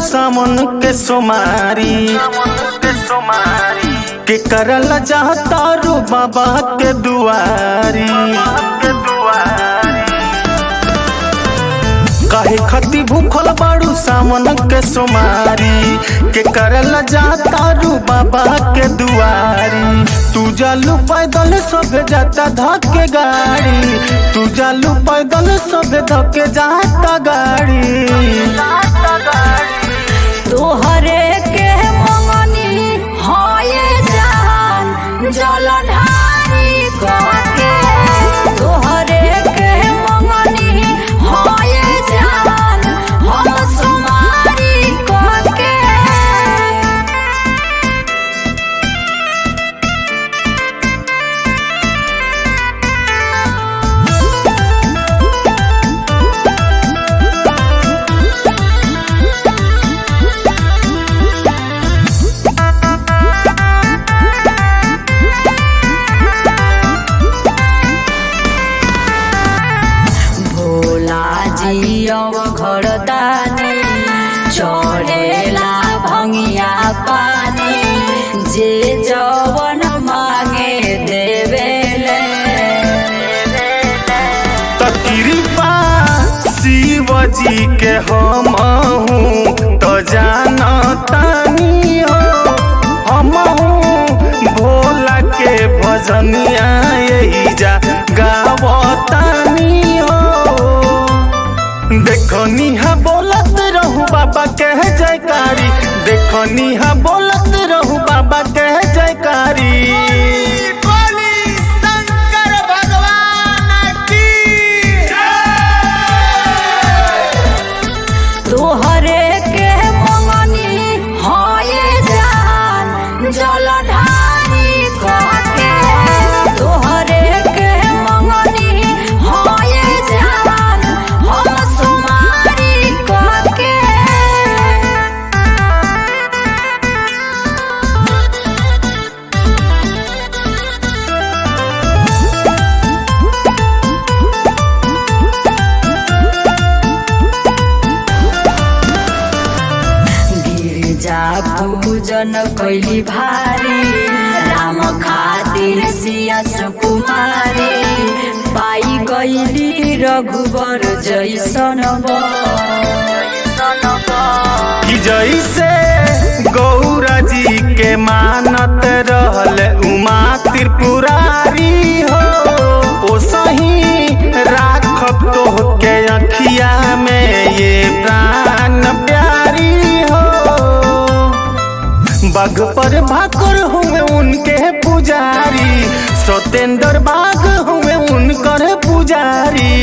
सामन के सोमारी के करल जाता रू बाबा के दुआरी। काहे खती भूखल बाड़ू सामन के सोमारी के करल जाता रू बाबा के दुआरी। तू जालू पैदल सब जाता धके गाड़ी, तू जालू पैदल सब धके जाता गाड़ी। तोहरे के मंगनी होए जान जलधारी के, तोहरे के मंगनी होए जान हम सुमारी के। घर दानी चढ़ेला भंगिया पानी, जे जवन मांगे देवेले। कृपा शिव जी के हम तो जानतानी हो, हम भोला के भजनिया यही जा गावतानी हो। देखो निहा बोलत रहू बाबा कह जयकारी, देखो निहा बोलत रहू बाबा कह जयकारी। तोहरे के मंगनी होए जान जलधारी के, तोहरे के मंगनी होए जान हम सुमारी के। गिरजा पूजन कैली भारी, राम खातिर सिया सुकुमारी, पाई गईली रघुबर जैसन कि जैसे गौरा जी के मानत रहल उमा त्रिपुरारी हो, ओ सही राखब तो के अखिया में ये प्राण प्यारी हो। बाघ पर भाकुर हुए उनके पुजारी, सतेंद्र बाघ हुए उनकर पुजारी।